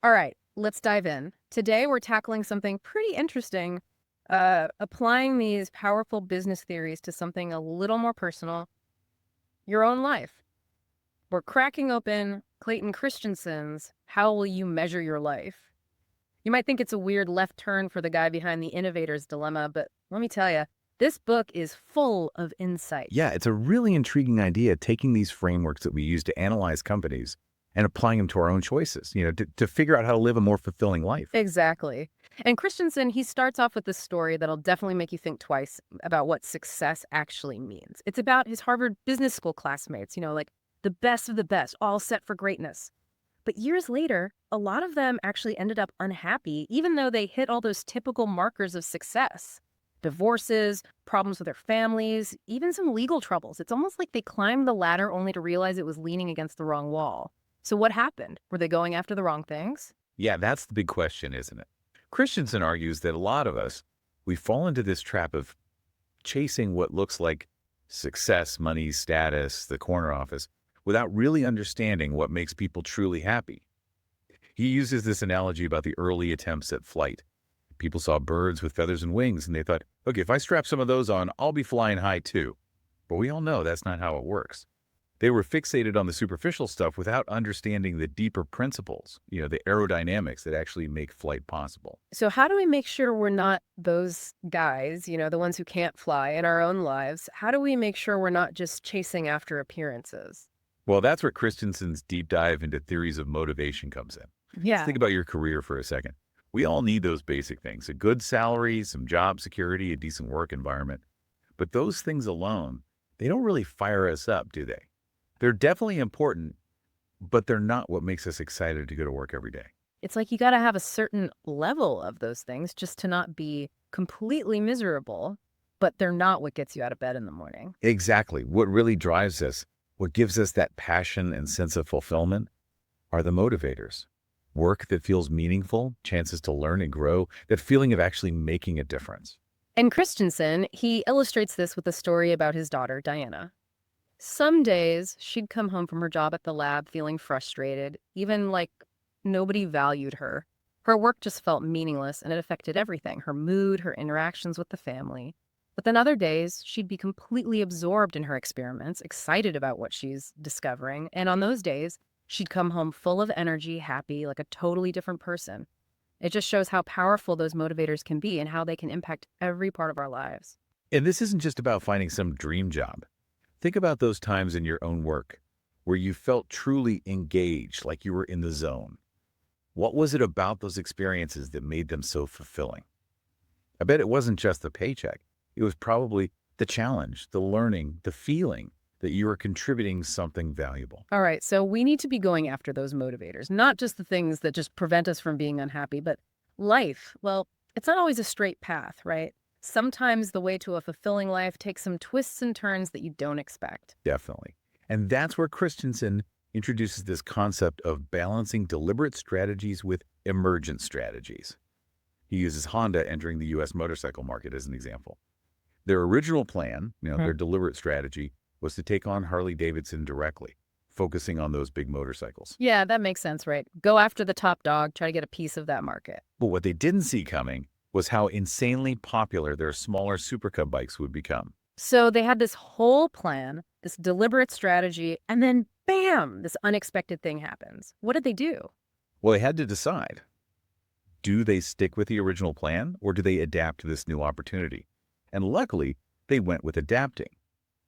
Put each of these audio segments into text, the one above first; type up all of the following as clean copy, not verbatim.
All right, let's dive in. Today, we're tackling something pretty interesting, applying these powerful business theories to something a little more personal, your own life. We're cracking open Clayton Christensen's How Will You Measure Your Life? You might think it's a weird left turn for the guy behind the innovator's dilemma, but let me tell you, this book is full of insight. Yeah, it's a really intriguing idea taking these frameworks that we use to analyze companies and applying them to our own choices, to figure out how to live a more fulfilling life. Exactly. And Christensen, he starts off with this story that'll definitely make you think twice about what success actually means. It's about his Harvard Business School classmates, like the best of the best, all set for greatness. But years later, a lot of them actually ended up unhappy, even though they hit all those typical markers of success. Divorces, problems with their families, even some legal troubles. It's almost like they climbed the ladder only to realize it was leaning against the wrong wall. So what happened? Were they going after the wrong things? Yeah, that's the big question, isn't it? Christensen argues that a lot of us, we fall into this trap of chasing what looks like success, money, status, the corner office, without really understanding what makes people truly happy. He uses this analogy about the early attempts at flight. People saw birds with feathers and wings, and they thought, okay, if I strap some of those on, I'll be flying high too. But we all know that's not how it works. They were fixated on the superficial stuff without understanding the deeper principles, the aerodynamics that actually make flight possible. So how do we make sure we're not those guys, the ones who can't fly in our own lives? How do we make sure we're not just chasing after appearances? Well, that's where Christensen's deep dive into theories of motivation comes in. Let's Yeah. think about your career for a second. We all need those basic things, a good salary, some job security, a decent work environment. But those things alone, they don't really fire us up, do they? They're definitely important, but they're not what makes us excited to go to work every day. It's like you got to have a certain level of those things just to not be completely miserable, but they're not what gets you out of bed in the morning. Exactly. What really drives us, what gives us that passion and sense of fulfillment are the motivators. Work that feels meaningful, chances to learn and grow, that feeling of actually making a difference. And Christensen, he illustrates this with a story about his daughter, Diana. Some days she'd come home from her job at the lab feeling frustrated, even like nobody valued her. Her work just felt meaningless and it affected everything, her mood, her interactions with the family. But then other days, she'd be completely absorbed in her experiments, excited about what she's discovering. And on those days, she'd come home full of energy, happy, like a totally different person. It just shows how powerful those motivators can be and how they can impact every part of our lives. And this isn't just about finding some dream job. Think about those times in your own work where you felt truly engaged, like you were in the zone. What was it about those experiences that made them so fulfilling? I bet it wasn't just the paycheck. It was probably the challenge, the learning, the feeling that you were contributing something valuable. All right, so we need to be going after those motivators, not just the things that just prevent us from being unhappy, but life. Well, it's not always a straight path, right? Sometimes the way to a fulfilling life takes some twists and turns that you don't expect. Definitely. And that's where Christensen introduces this concept of balancing deliberate strategies with emergent strategies. He uses Honda entering the U.S. motorcycle market as an example. Their original plan, their deliberate strategy, was to take on Harley-Davidson directly, focusing on those big motorcycles. Yeah, that makes sense, right? Go after the top dog, try to get a piece of that market. But what they didn't see coming was how insanely popular their smaller Super Cub bikes would become. So they had this whole plan, this deliberate strategy, and then bam, this unexpected thing happens. What did they do? Well, they had to decide, do they stick with the original plan or do they adapt to this new opportunity? And luckily, they went with adapting.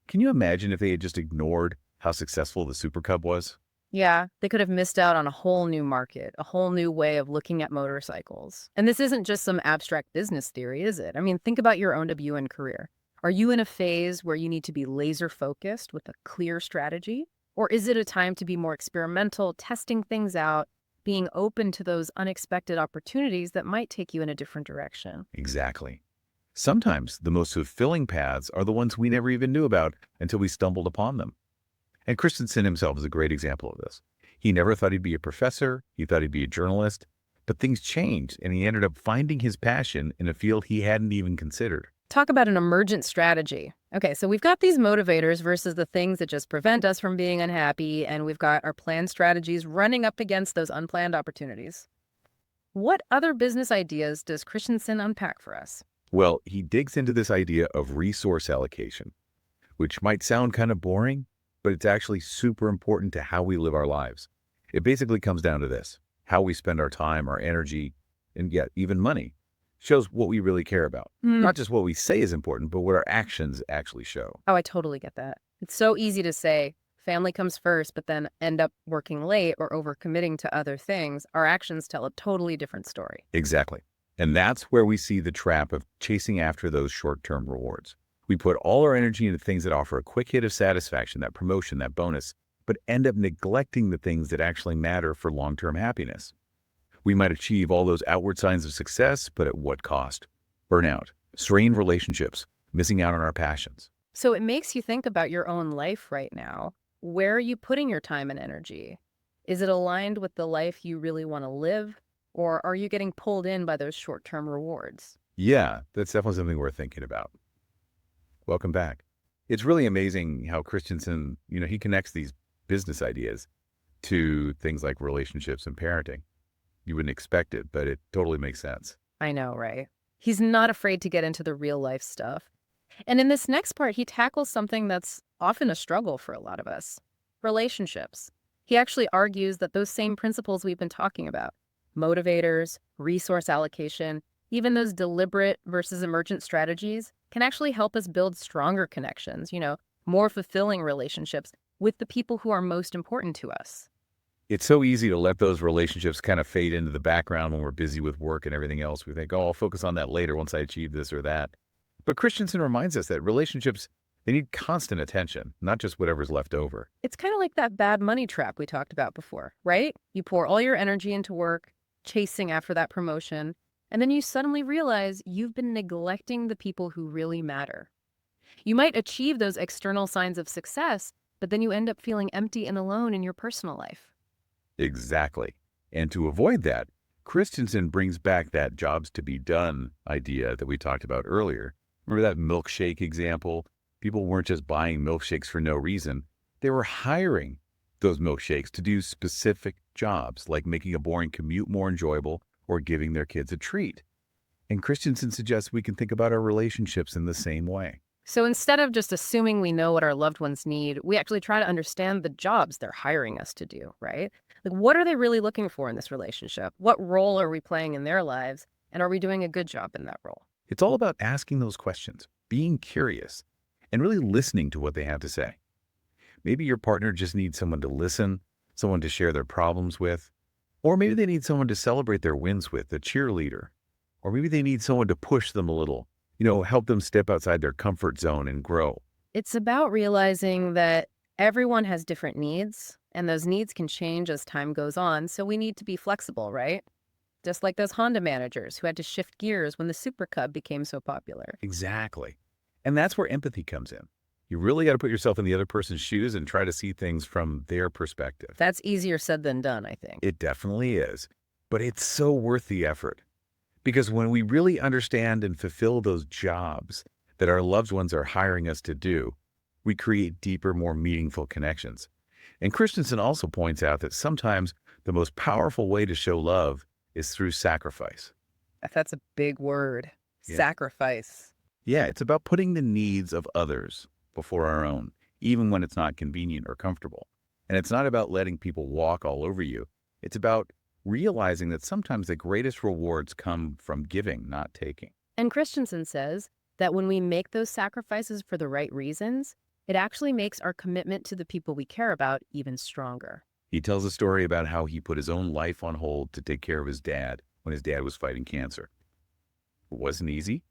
Can you imagine if they had just ignored how successful the Super Cub was? Yeah, they could have missed out on a whole new market, a whole new way of looking at motorcycles. And this isn't just some abstract business theory, is it? I mean, think about your own debut and career. Are you in a phase where you need to be laser focused with a clear strategy? Or is it a time to be more experimental, testing things out, being open to those unexpected opportunities that might take you in a different direction? Exactly. Sometimes the most fulfilling paths are the ones we never even knew about until we stumbled upon them. And Christensen himself is a great example of this. He never thought he'd be a professor. He thought he'd be a journalist. But things changed, and he ended up finding his passion in a field he hadn't even considered. Talk about an emergent strategy. Okay, so we've got these motivators versus the things that just prevent us from being unhappy, and we've got our planned strategies running up against those unplanned opportunities. What other business ideas does Christensen unpack for us? Well, he digs into this idea of resource allocation, which might sound kind of boring, but it's actually super important to how we live our lives. It basically comes down to this: how we spend our time, our energy, and yet even money shows what we really care about. Hmm. Not just what we say is important, but what our actions actually show. Oh, I totally get that. It's so easy to say family comes first, but then end up working late or overcommitting to other things. Our actions tell a totally different story. Exactly. And that's where we see the trap of chasing after those short-term rewards. We put all our energy into things that offer a quick hit of satisfaction, that promotion, that bonus, but end up neglecting the things that actually matter for long-term happiness. We might achieve all those outward signs of success, but at what cost? Burnout, strained relationships, missing out on our passions. So it makes you think about your own life right now. Where are you putting your time and energy? Is it aligned with the life you really want to live? Or are you getting pulled in by those short-term rewards? Yeah, that's definitely something worth thinking about. Welcome back. It's really amazing how Christensen, he connects these business ideas to things like relationships and parenting. You wouldn't expect it, but it totally makes sense. I know, right? He's not afraid to get into the real life stuff. And in this next part, he tackles something that's often a struggle for a lot of us: relationships. He actually argues that those same principles we've been talking about, motivators, resource allocation, even those deliberate versus emergent strategies, can actually help us build stronger connections, more fulfilling relationships with the people who are most important to us. It's so easy to let those relationships kind of fade into the background when we're busy with work and everything else. We think, oh, I'll focus on that later once I achieve this or that. But Christensen reminds us that relationships, they need constant attention, not just whatever's left over. It's kind of like that bad money trap we talked about before, right? You pour all your energy into work, chasing after that promotion, and then you suddenly realize you've been neglecting the people who really matter. You might achieve those external signs of success, but then you end up feeling empty and alone in your personal life. Exactly. And to avoid that, Christensen brings back that jobs to be done idea that we talked about earlier. Remember that milkshake example? People weren't just buying milkshakes for no reason. They were hiring those milkshakes to do specific jobs, like making a boring commute more enjoyable or giving their kids a treat. And Christensen suggests we can think about our relationships in the same way. So instead of just assuming we know what our loved ones need, we actually try to understand the jobs they're hiring us to do, right? Like, what are they really looking for in this relationship? What role are we playing in their lives? And are we doing a good job in that role? It's all about asking those questions, being curious, and really listening to what they have to say. Maybe your partner just needs someone to listen, someone to share their problems with, or maybe they need someone to celebrate their wins with, a cheerleader. Or maybe they need someone to push them a little, help them step outside their comfort zone and grow. It's about realizing that everyone has different needs, and those needs can change as time goes on. So we need to be flexible, right? Just like those Honda managers who had to shift gears when the Super Cub became so popular. Exactly. And that's where empathy comes in. You really got to put yourself in the other person's shoes and try to see things from their perspective. That's easier said than done, I think. It definitely is. But it's so worth the effort. Because when we really understand and fulfill those jobs that our loved ones are hiring us to do, we create deeper, more meaningful connections. And Christensen also points out that sometimes the most powerful way to show love is through sacrifice. That's a big word. Yeah. Sacrifice. Yeah, it's about putting the needs of others before our own, even when it's not convenient or comfortable. And it's not about letting people walk all over you. It's about realizing that sometimes the greatest rewards come from giving, not taking. And Christensen says that when we make those sacrifices for the right reasons, it actually makes our commitment to the people we care about even stronger. He tells a story about how he put his own life on hold to take care of his dad when his dad was fighting cancer. It wasn't easy,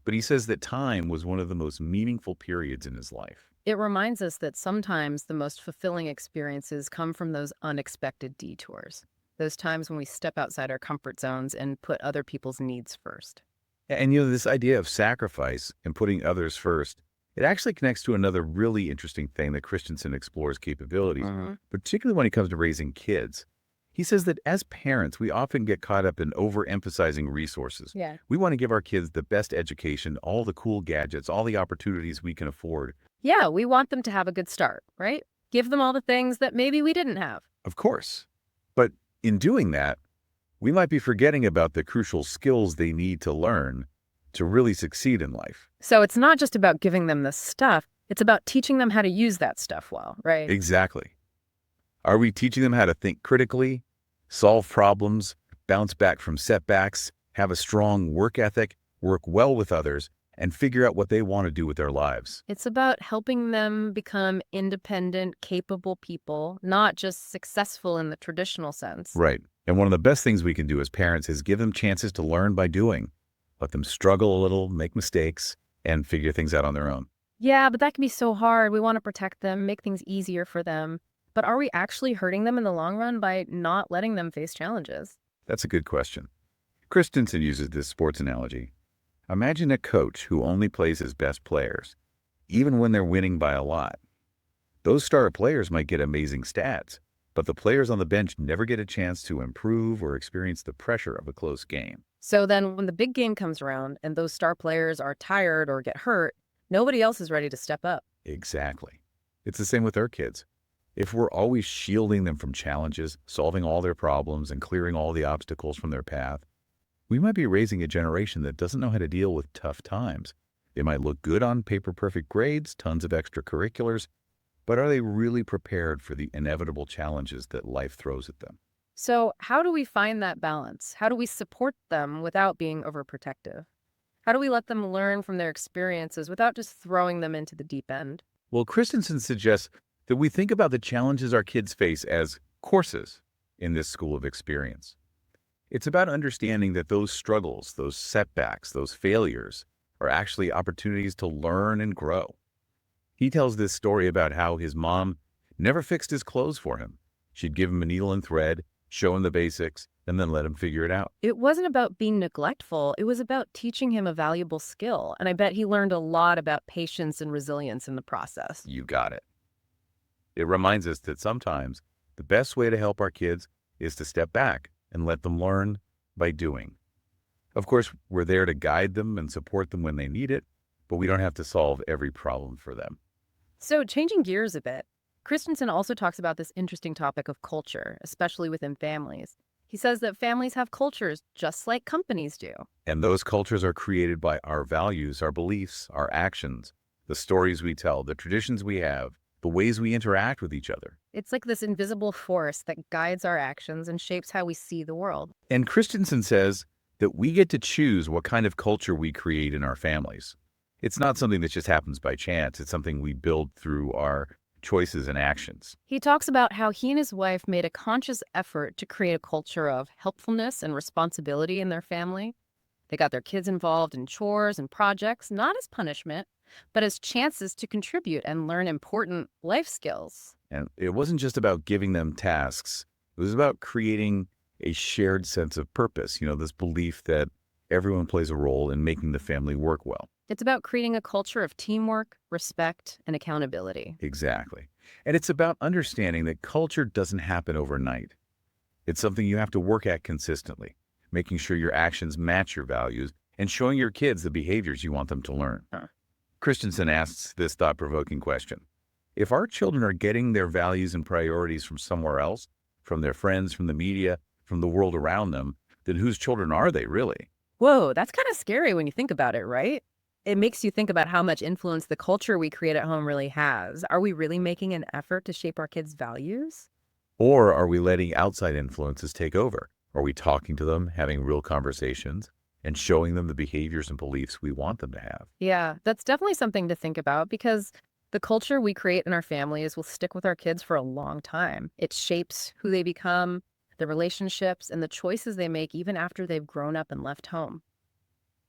but he says that time was one of the most meaningful periods in his life. It reminds us that sometimes the most fulfilling experiences come from those unexpected detours, those times when we step outside our comfort zones and put other people's needs first. And this idea of sacrifice and putting others first, it actually connects to another really interesting thing that Christensen explores capabilities, particularly when it comes to raising kids. He says that as parents, we often get caught up in overemphasizing resources. Yeah. We want to give our kids the best education, all the cool gadgets, all the opportunities we can afford. Yeah, we want them to have a good start, right? Give them all the things that maybe we didn't have. Of course. But in doing that, we might be forgetting about the crucial skills they need to learn to really succeed in life. So it's not just about giving them the stuff, it's about teaching them how to use that stuff well, right? Exactly. Are we teaching them how to think critically, solve problems, bounce back from setbacks, have a strong work ethic, work well with others, and figure out what they want to do with their lives? It's about helping them become independent, capable people, not just successful in the traditional sense. Right. And one of the best things we can do as parents is give them chances to learn by doing. Let them struggle a little, make mistakes, and figure things out on their own. Yeah, but that can be so hard. We want to protect them, make things easier for them. But are we actually hurting them in the long run by not letting them face challenges? That's a good question. Christensen uses this sports analogy. Imagine a coach who only plays his best players, even when they're winning by a lot. Those star players might get amazing stats, but the players on the bench never get a chance to improve or experience the pressure of a close game. So then when the big game comes around and those star players are tired or get hurt, nobody else is ready to step up. Exactly. It's the same with our kids. If we're always shielding them from challenges, solving all their problems, and clearing all the obstacles from their path, we might be raising a generation that doesn't know how to deal with tough times. They might look good on paper-perfect grades, tons of extracurriculars, but are they really prepared for the inevitable challenges that life throws at them? So how do we find that balance? How do we support them without being overprotective? How do we let them learn from their experiences without just throwing them into the deep end? Well, Christensen suggests that we think about the challenges our kids face as courses in this school of experience. It's about understanding that those struggles, those setbacks, those failures are actually opportunities to learn and grow. He tells this story about how his mom never fixed his clothes for him. She'd give him a needle and thread, show him the basics, and then let him figure it out. It wasn't about being neglectful. It was about teaching him a valuable skill. And I bet he learned a lot about patience and resilience in the process. You got it. It reminds us that sometimes the best way to help our kids is to step back and let them learn by doing. Of course, we're there to guide them and support them when they need it, but we don't have to solve every problem for them. So changing gears a bit, Christensen also talks about this interesting topic of culture, especially within families. He says that families have cultures just like companies do. And those cultures are created by our values, our beliefs, our actions, the stories we tell, the traditions we have, the ways we interact with each other. It's like this invisible force that guides our actions and shapes how we see the world. And Christensen says that we get to choose what kind of culture we create in our families. It's not something that just happens by chance. It's something we build through our choices and actions. He talks about how he and his wife made a conscious effort to create a culture of helpfulness and responsibility in their family. They got their kids involved in chores and projects, not as punishment, but as chances to contribute and learn important life skills. And it wasn't just about giving them tasks. It was about creating a shared sense of purpose, this belief that everyone plays a role in making the family work well. It's about creating a culture of teamwork, respect, and accountability. Exactly. And it's about understanding that culture doesn't happen overnight. It's something you have to work at consistently, making sure your actions match your values and showing your kids the behaviors you want them to learn. Christensen asks this thought-provoking question. If our children are getting their values and priorities from somewhere else, from their friends, from the media, from the world around them, then whose children are they really? Whoa, that's kind of scary when you think about it, right? It makes you think about how much influence the culture we create at home really has. Are we really making an effort to shape our kids' values? Or are we letting outside influences take over? Are we talking to them, having real conversations, and showing them the behaviors and beliefs we want them to have? Yeah, that's definitely something to think about because the culture we create in our families will stick with our kids for a long time. It shapes who they become, the relationships, and the choices they make even after they've grown up and left home.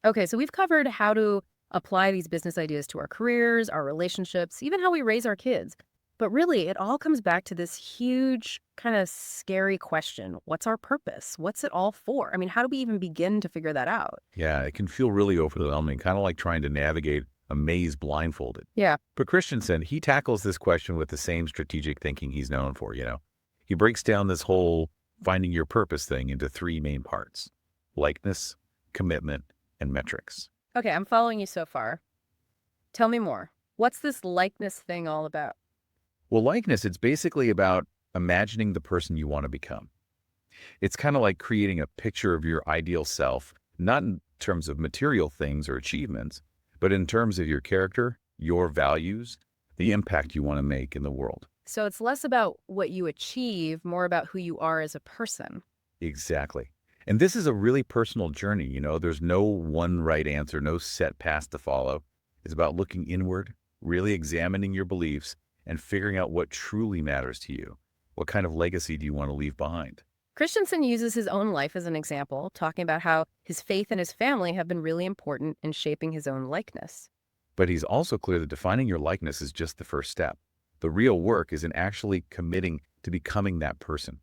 Okay, so we've covered how to apply these business ideas to our careers, our relationships, even how we raise our kids. But really, it all comes back to this huge, kind of scary question. What's our purpose? What's it all for? I mean, how do we even begin to figure that out? Yeah, it can feel really overwhelming, kind of like trying to navigate a maze blindfolded. Yeah. But Christensen, he tackles this question with the same strategic thinking he's known for, He breaks down this whole finding your purpose thing into three main parts: likeness, commitment, and metrics. Okay, I'm following you so far. Tell me more. What's this likeness thing all about? Well, likeness, it's basically about imagining the person you want to become. It's kind of like creating a picture of your ideal self, not in terms of material things or achievements, but in terms of your character, your values, the impact you want to make in the world. So it's less about what you achieve, more about who you are as a person. Exactly. And this is a really personal journey. There's no one right answer, no set path to follow. It's about looking inward, really examining your beliefs, and figuring out what truly matters to you. What kind of legacy do you want to leave behind? Christensen uses his own life as an example, talking about how his faith and his family have been really important in shaping his own likeness. But he's also clear that defining your likeness is just the first step. The real work is in actually committing to becoming that person.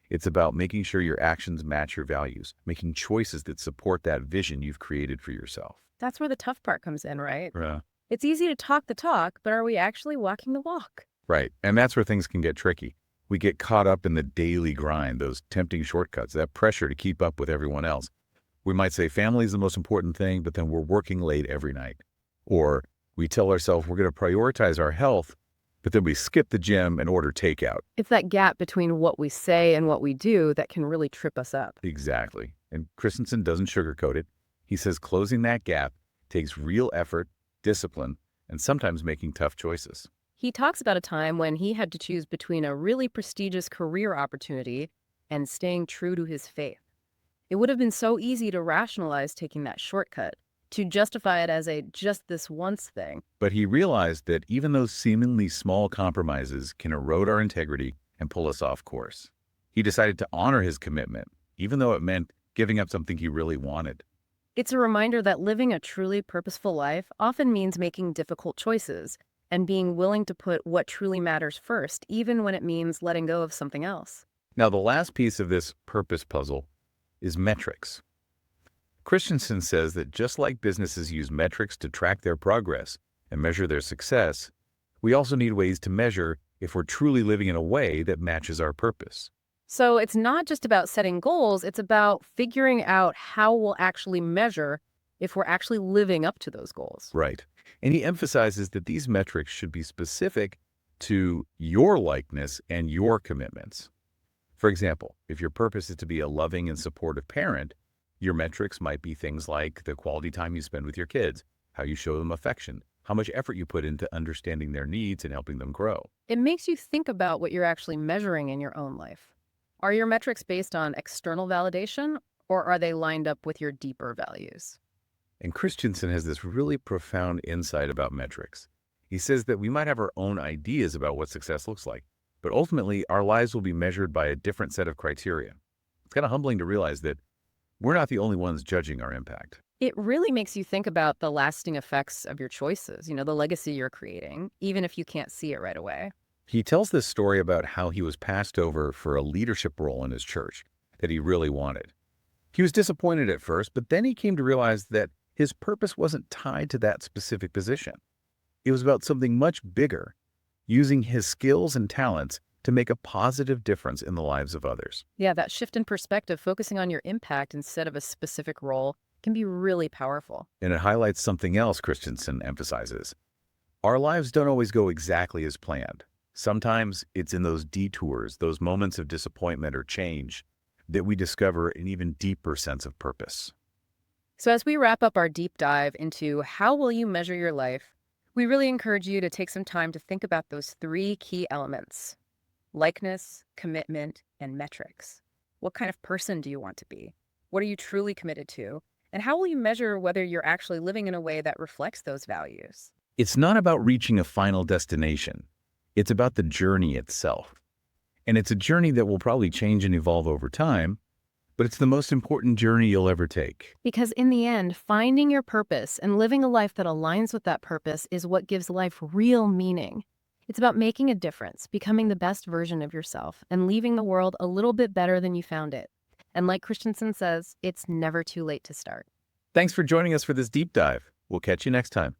It's about making sure your actions match your values, making choices that support that vision you've created for yourself. That's where the tough part comes in, right? Yeah. It's easy to talk the talk, but are we actually walking the walk? Right. And that's where things can get tricky. We get caught up in the daily grind, those tempting shortcuts, that pressure to keep up with everyone else. We might say family is the most important thing, but then we're working late every night. Or we tell ourselves we're going to prioritize our health, but then we skip the gym and order takeout. It's that gap between what we say and what we do that can really trip us up. Exactly. And Christensen doesn't sugarcoat it. He says closing that gap takes real effort, discipline, and sometimes making tough choices. He talks about a time when he had to choose between a really prestigious career opportunity and staying true to his faith. It would have been so easy to rationalize taking that shortcut, to justify it as a just this once thing. But he realized that even those seemingly small compromises can erode our integrity and pull us off course. He decided to honor his commitment, even though it meant giving up something he really wanted. It's a reminder that living a truly purposeful life often means making difficult choices and being willing to put what truly matters first, even when it means letting go of something else. Now, the last piece of this purpose puzzle is metrics. Christensen says that just like businesses use metrics to track their progress and measure their success, we also need ways to measure if we're truly living in a way that matches our purpose. So it's not just about setting goals, it's about figuring out how we'll actually measure if we're actually living up to those goals. Right. And he emphasizes that these metrics should be specific to your likeness and your commitments. For example, if your purpose is to be a loving and supportive parent, your metrics might be things like the quality time you spend with your kids, how you show them affection, how much effort you put into understanding their needs and helping them grow. It makes you think about what you're actually measuring in your own life. Are your metrics based on external validation, or are they lined up with your deeper values? And Christensen has this really profound insight about metrics. He says that we might have our own ideas about what success looks like, but ultimately our lives will be measured by a different set of criteria. It's kind of humbling to realize that we're not the only ones judging our impact. It really makes you think about the lasting effects of your choices, the legacy you're creating, even if you can't see it right away. He tells this story about how he was passed over for a leadership role in his church that he really wanted. He was disappointed at first, but then he came to realize that his purpose wasn't tied to that specific position. It was about something much bigger, using his skills and talents to make a positive difference in the lives of others. Yeah, that shift in perspective, focusing on your impact instead of a specific role, can be really powerful. And it highlights something else Christensen emphasizes. Our lives don't always go exactly as planned. Sometimes it's in those detours, those moments of disappointment or change, that we discover an even deeper sense of purpose. So as we wrap up our deep dive into how will you measure your life, we really encourage you to take some time to think about those three key elements: likeness, commitment, and metrics. What kind of person do you want to be? What are you truly committed to? And how will you measure whether you're actually living in a way that reflects those values? It's not about reaching a final destination. It's about the journey itself. And it's a journey that will probably change and evolve over time, but it's the most important journey you'll ever take. Because in the end, finding your purpose and living a life that aligns with that purpose is what gives life real meaning. It's about making a difference, becoming the best version of yourself, and leaving the world a little bit better than you found it. And like Christensen says, it's never too late to start. Thanks for joining us for this deep dive. We'll catch you next time.